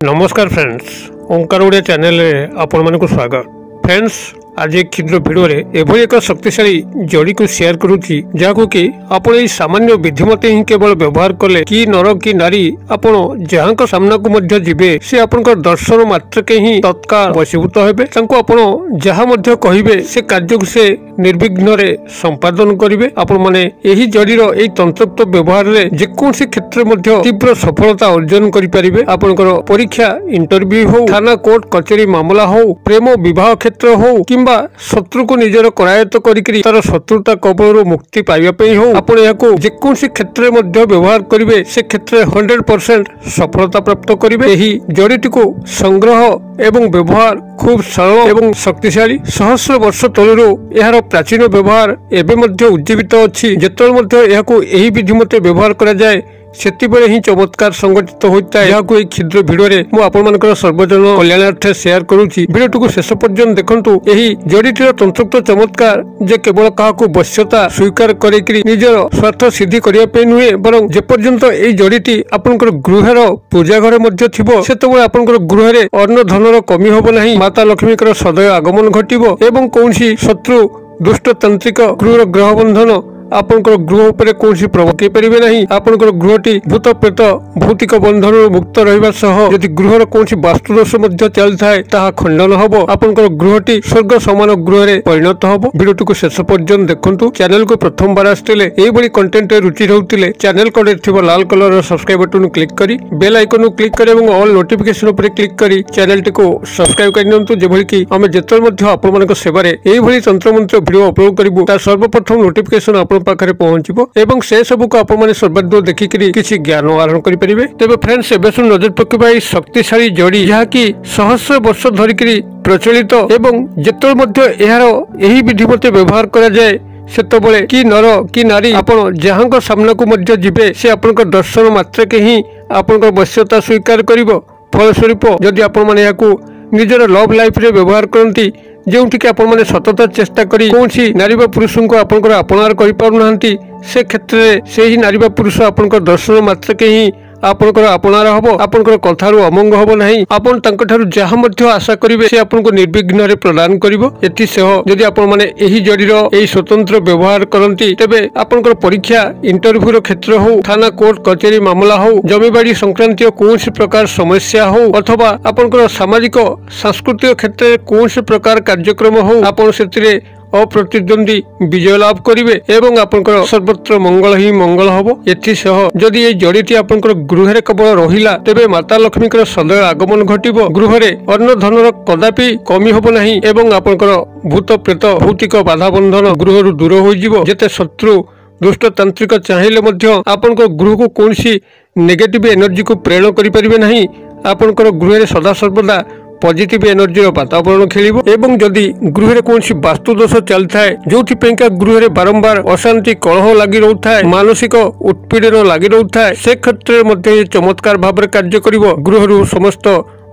नमस्कार फ्रेंड्स, ओंकार ओडिया चैनल रे आपण मानक स्वागत। फ्रेंड्स, आज एक क्षुद्र वीडियो रे एभली एक शक्तिशाली जड़ी को शेयर करूची जाको कि आपण ए सामान्य विधि मते ही केवल व्यवहार कले कि नर कि नारी आपण जहां सामना को मध्य जिबे से आपनकर दर्शन मात्र के ही तत्काल वशीभूत हेबे। तांको आपण जहां मध्य कहिबे से कार्य को से निर्विघ्न रे संपादन करिवे। आपण माने एही जड़ीर एई तंत्रोक्त व्यवहार रे जेकोसी क्षेत्र मध्य तीव्र सफलता अर्जन करि परिबे। आपनकर परीक्षा इंटरव्यू हो, थाना कोर्ट कचेरी मामला हो, प्रेम विवाह क्षेत्र हो किंबा शत्रु को निजर करायत्त करिकरी तार शत्रुता कबलरू मुक्ति पाइबा पई हो, आपण याको जेकोसी क्षेत्र मध्य व्यवहार करिवे से क्षेत्र 100% सफलता प्राप्त करिवे। एही जड़ीटी को संग्रह एवं व्यवहार खूब सरल एवं शक्तिशाली। सहस्र वर्ष तलरू यार प्राचीन व्यवहार एबे मध्य उज्जीवित अछि। जेतल मध्य याको एही विधि मते व्यवहार करा जाय सेतिबेले ही चमत्कार संगठित होता है। याको एक क्षुद्र वीडियो रे मु आपण मानकर सर्वजन कल्याणार्थे शेयर करूची। वीडियोटुकु शेष पर्यंत देखंतु। एही जड़ीटीर तंत्रोक्त चमत्कार जे केवल काहाकु वश्यता स्वीकार करिकरी निजर स्वार्थ सिद्धि करिया पे नुहे, बरं जे पर्यंत एही जड़ीटी आपनकर गृहर पूजा घर मध्य थिबो सेतबेले आपनकर गृह रे अन्न धनर कमी होबो नाही। माता लक्ष्मीकर सदैव आगमन घटिबो एवं कौनसी शत्रु दुष्ट तांत्रिक क्रूर ग्रह बंधन आपनकर गृह उपरे कोनसी प्रभाव के परिबे नहीं। आपनकर गृहटी भूत प्रेत भौतिक बंधन मुक्त रहिबा सह यदि गृहर कोनसी वास्तु दोष मध्य चल थाए ताहा खंडन हबो। आपनकर गृहटी स्वर्ग समान गृह रे परिणत हबो। वीडियोटी को शेष पर्यंत देखंतु। चैनल को प्रथम बार आस्तेले एई बडी कंटेंट रे रुचि रहउतिले चैनल को थिबो लाल कलर रो सब्सक्राइब बटन क्लिक करी बेल आइकन को क्लिक करी एवं ऑल नोटिफिकेशन उपरे क्लिक करी चैनल टी को सब्सक्राइब करि नंतु, जेभली कि हम जेतल मध्य आपण मानक सेवा रे एई भली तंत्र मंत्र वीडियो अपलोड करिवु तार सर्वप्रथम नोटिफिकेशन आपण पाखरे पहुंचबो एवं से सब को आपण माने सर्वदूर देखिकरी किछि ज्ञान आहरण करि परिबे। तेबे फ्रेंड्स, एबे सुन नजर पकेबाई शक्तिशाली जड़ी जहा कि सहस्र वर्ष धरिकरी प्रचलित एवं जेतल मध्य एहार एही विधि मते व्यवहार करा जाय सेतबेले कि नर कि नारी आपण जहां सामना को मध्य जिबे से आपनकर दर्शन मात्र के ही आपनकर वश्यता स्वीकार करिवो। फलस्वरूप जदि आपण माने याकू निजर लव लाइफ रे व्यवहार करंती जोंठी आपण माने सतत चेष्टा करी कोनसी नारी बा पुरुष को आपनकर अपनार करि पारु नाहंती से क्षेत्र रे सेही नारी बा पुरुष आपनकर दर्शन मात्र के ही आपनकर अपनार हबो। आपनकर कथारु अमंग हबो नाही। आपण तांक ठारु जहा मध्य आशा करिवे से आपनको निर्विघ्न रे प्रदान करिवो। एति सह जदि आपण माने एही जड़ीर एही स्वतंत्र व्यवहार करंती तेबे आपनकर परीक्षा इंटरव्यू रो क्षेत्र हो, थाना कोर्ट कचेरी मामला हो, जमीबाड़ी संक्रांतीय कोनसी प्रकार समस्या हो अथवा आपनकर सामाजिक सांस्कृतिक क्षेत्र रे कोनसी प्रकार कार्यक्रम हो, आपण सेतिरे अप्रतिद्वंदी विजय लाभ करिवे एवं आपनकर सर्वत्र मंगल ही मंगल हबो। एथि सह जदि ए जड़ीटी आपनकर गृह रे केवल रहिला तेबे माता लक्ष्मीकर सदैव आगमन घटिबो। गृह रे अन्न धनर कदापि कमी होबो नाही एवं आपनकर भूत प्रेत भौतिक बाधा बंधन गृह रु दूर होई जिवो। जेते शत्रु दुष्ट तांत्रिक चाहिले मध्य आपनकर गृह को कोनसी नेगेटिव एनर्जी को प्रेरण करि परिबे नाही। आपनकर गृह रे सदा सर्वदा पॉजिटिव एनर्जी वातावरण खेलिबो एवं जदि गृह रे कोनसी वास्तु दोष चलथाए जोथि पेंका गृह रे बारंबार अशांति कलह लागि रहउथाए, मानसिक उत्पीड़न लागि रहउथाए, से क्षेत्र मध्ये चमत्कार भाव रे कार्य करिवो। गृह रु समस्त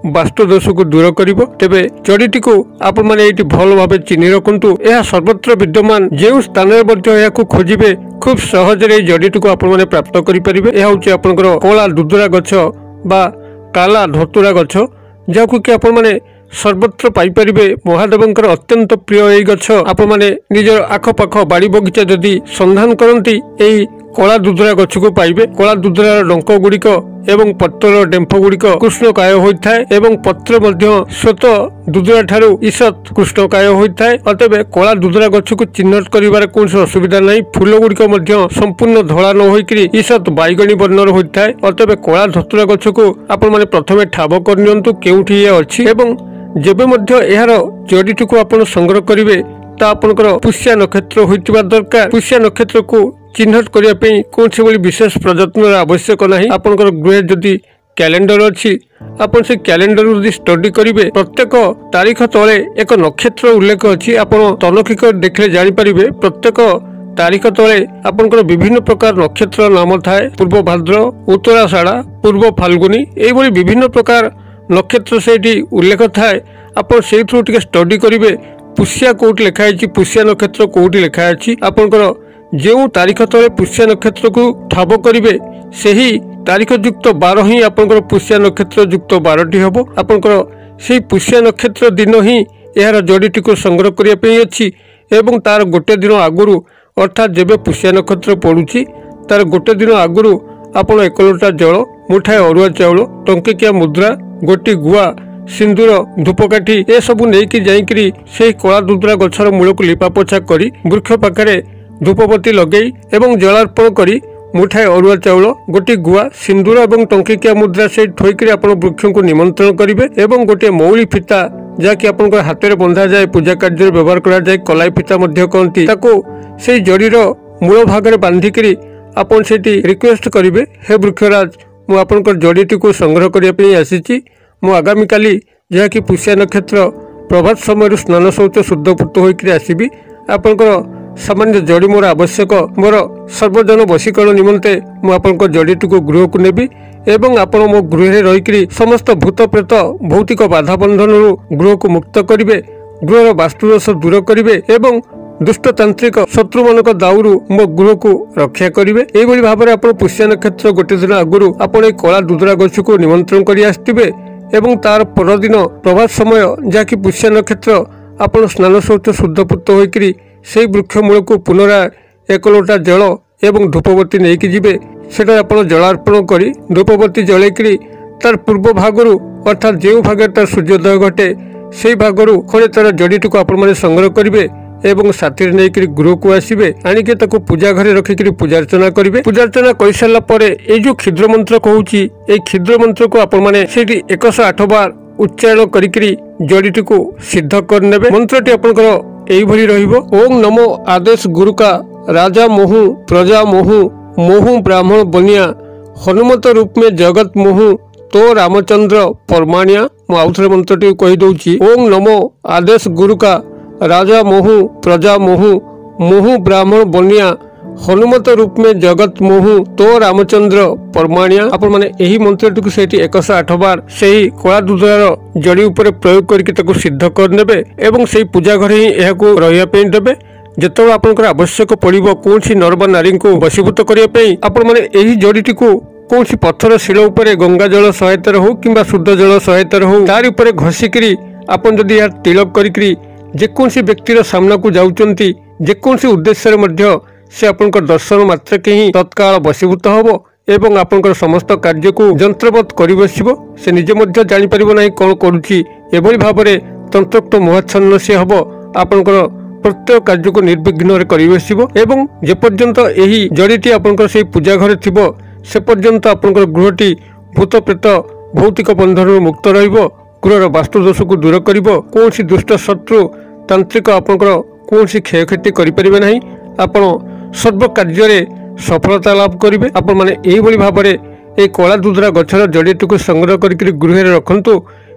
वास्तु दोष को दूर करिवो। तेबे जड़ीटी को आपण माने एटी भल भाबे चिन्हि रखंतु। एहा सर्वत्र विद्यमान जेउ स्थान रे मध्ये याकू खोजिबे खूब सहज रे जड़ीटी को आपण माने प्राप्त करि परिबे। एहा होची आपनकर कोला दुदुरा गछ बा काला धतुरा गछ जाकू कि आपण माने सर्वत्र पाई परिबे। महादेवंकर अत्यंत प्रिय एई गछ आपण माने निजर आख पाख बाड़ी बगीचा जदि संधान करंती एई कला दुदुरा गछ को पाइबे। कला दुदुरा डंक गुड़िक एवं पत्र डेम्फ गुड़िक कृष्णकाय होइथाए एवं पत्र मध्य श्वेत दुदुरा ठारू ईषत कृष्णकाय होइथाए। अतबे कला दुदुरा गछ को चिन्हट करिबार कोनसी असुविधा नाही। फूल गुड़िक मध्य संपूर्ण धला न होइकरी ईषत बैगणी वर्णर होइथाए। अतबे कला धतुरा गछ को आपण माने प्रथमे ठाब करनियंतु केउठी ए अछि एवं जेबे मध्य एहार जड़ीटी को आपण संग्रह करिवे ता आपनकर पुष्या नक्षत्र होइतिबा दरकार। पुष्या नक्षत्र को चिन्हट करिया पई कोनसी बली विशेष प्रयत्न आवश्यक नाही। आपनकर गृह जदि कैलेंडर अछि आपण से कैलेंडर जदि स्टडी करिवे प्रत्येक तारीख तले एक नक्षत्र उल्लेख अछि। आपण तनखिक देखले जानि परिबे प्रत्येक तारीख तले आपनकर विभिन्न प्रकार नक्षत्र नाम थाए। पूर्व भाद्र, उत्तराषाढ़, पूर्व फाल्गुनी एई बली विभिन्न प्रकार नक्षत्र से उल्लेख थाए। आपण से स्टडी करिवे पुष्या कोट लिखाई, पुष्या नक्षत्र कोटी लिखाई, आपनकर जो तारीख तले पुष्य नक्षत्र को ठाब करेंगे से तारीख युक्त 12 ही आपंकर पुष्य नक्षत्र युक्त 12टी हम आपंकर से पुष्य नक्षत्र दिन ही यार जड़ीटी को संग्रह करने अच्छी एवं तार गोटे दिन आगुरी अर्थात जब पुष्य नक्षत्र पड़ुची तार गोटे दिन आगुरी आपण 1 लोटा जल मुठाए अरुआ चाउल टंकिकिया मुद्रा गोटी गुआ सिंदूर धूपकाठी ए सबू नहीं जाइकरी से कला दुदरा गछर मूल को लिपापोछा करी वृक्ष पाखे धूपबती लगे एवं जलार्पण करी मुठाए अरुआ चाउल गोटी गुआ सिंदूर और टंकिकिया मुद्रा से थोकरी आप वृक्ष को निमंत्रण करेंगे एवं गोटे मौली फिता जहाँकि आप हाथ में बंधा जाए पूजा कार्य व्यवहार करा जाए कलाई फिता कहती से जड़ीर मूल भाग में बांधिकी आपन से रिक्वेस्ट करेंगे हे वृक्षराज मु आपनकर जड़ीटी को संग्रह करने आसी मु आगामी काली जहाँकि पुष्य नक्षत्र प्रभात समय स्नान शौच शुद्धपूत होकर आसबि आपनकर सामान्य जड़ी मोर आवश्यक मोर सर्वजन वशीकरण निमंते मु आपनकर जड़ीटी को गृह को नेबी एवं आपण मो गृह रही समस्त भूत प्रेत भौतिक बाधा बंधन गृह को मुक्त करेंगे गृहर वास्तुदोष दूर करेंगे एवं दुष्टतांत्रिक शत्रु मान दाउरू मो गृह को रक्षा करेंगे यही भाव में आप पुष्य नक्षत्र गोटे दिन आगुरी आप कला दुदरा गछ को निमंत्रण कर आसवे एवं तार परदिन प्रभात समय जहाँकि पुष्य नक्षत्र आप स्नान शौच शुद्धपूत होकर से वृक्ष मूल को पुनराय 1 लोटा जल एवं धूपबती नहीं जिबे सेटा आप जलार्पण कर धूपबती जलैकरी तार पूर्व भागरू अर्थात जो भाग तार सूर्योदय घटे से भागरू खड़े तार जड़ीटी को आपण संग्रह करेंगे एवं साथी नहीं गृह को आसवे आणिके ताको पूजा घरे रखिक पूजार्चना करेंगे पूजार्चना कर सारा पर ये जो क्षुद्र मंत्र कहूँ ये क्षुद्र मंत्र को आपण मैंने 108 बार उच्चारण करी जड़ीटी को सिद्ध करने मंत्रटी आपंकर यही ओम नमो आदेश गुरु का राजा मोहू प्रजा मोहू मोहू ब्राह्मण बनिया हनुमत रूप में जगत मोहू तो रामचंद्र परमाणिया मु आउथरे मंत्रटी कही दउची ओम नमो आदेश गुरु का राजा मोहू प्रजा मोहू मोहू ब्राह्मण बनिया हनुमत रूप में जगत मोहू तो रामचंद्र परमाणिया आपण माने एही मंत्रटी को सेठी 108 बार सेही कला दुदरार जड़ी उपरे प्रयोग करके सिद्ध करने एवं से पूजा घर ही यह रही देवे जिते आपंकर आवश्यक पड़ो कौन नर नारी को वशीभूत करने आपण माने एही जड़ीटी को कौन पत्थर शिल उपरे गंगा जल सहायतार हो कि शुद्ध जल सहायतार हो तार उपरे घषिकी आपन जदि यार तिलक करी जेकोसी व्यक्तिर सामना को जाउचंती जेकोसी उद्देश्य से आपनकर दर्शन मात्र के ही तत्काल वशीभूत हम एवं आपनकर समस्त कार्य को जंत्रवत कर बसिबो से निजे मध्य जानि परिबो नाही कोन करूची एभली भाव में तंत्रोक्त मोहाच्छन्न से हम आपनकर प्रत्येक कार्य को निर्विघ्न कर बसिबो एवं जे पर्यंत एही जड़ीटी आपनकर से पूजा घरे थिबो से पर्यंत आपनकर गृहटी भूत प्रेत भौतिक बंधन मुक्त रहिबो गृहर वास्तुदोष को दूर करिबो कोनसी दुष्ट शत्रु तांत्रिक आपनकर कोनसी क्षयक्षति करि परिबे नाही आपण सर्व कार्य सफलता लाभ करेंगे आपण मैंने यही भाव में ये कला दुदरा गछर जड़ीटी को संग्रह करके गृह रखु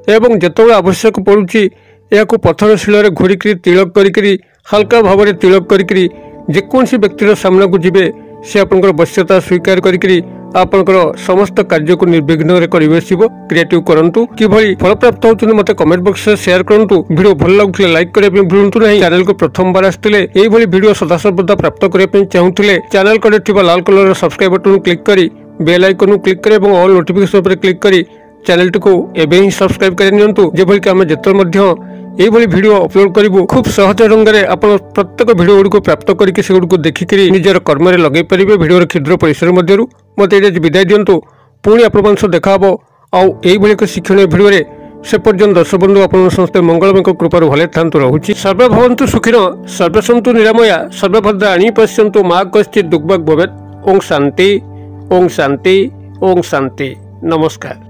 एवं जिते आवश्यक पड़ुची या पत्थर शिल घोरिक तिलक करी हल्का भाव में तिलक करी जेकोसी व्यक्तिर सामना को जीवे से आपंकर वश्यता स्वीकार करी आपंकर समस्त कार्य को निर्विघ्न क्रिएटिव करंतु किभली फल प्राप्त होती मत कमेंट बॉक्स में शेयर करंतु वीडियो भल लगुले लाइक करने भूलु ना चैनल को प्रथम बार आसते यही वीडियो सदासर्वदा प्राप्त करने चाहूले चैनल कड़े लाल कलर सब्सक्राइब बटन क्लिक करी बेल आइकन क्लिक करें और ऑल नोटिफिकेशन पर क्लिक करी चैनल को एवं ही सब्सक्राइब करनी जेभली कि आम जिते यही भिडियो अपलोड करूँ खूब सहज ढंग से आप प्रत्येक भिडियो गुड़ प्राप्त करके देखिकी निजर कर्म लगे पारे भिडियो क्षुद्र परिसर मध्य मत विदाय दिंतु पुणी आप देखा आउे एक शिक्षण भिडियो से पर्यंत दर्शक बंधु आप समस्ते मंगलमय कृपा भले था रोचे सर्वे भवन्तु सुखिन सर्वे सन्तु निरामया सर्वभद्राणि पश्यन्तु मा कश्चित् दुर्भाग् भवेत्। ओम शांति ओम शांति ओम शांति। नमस्कार।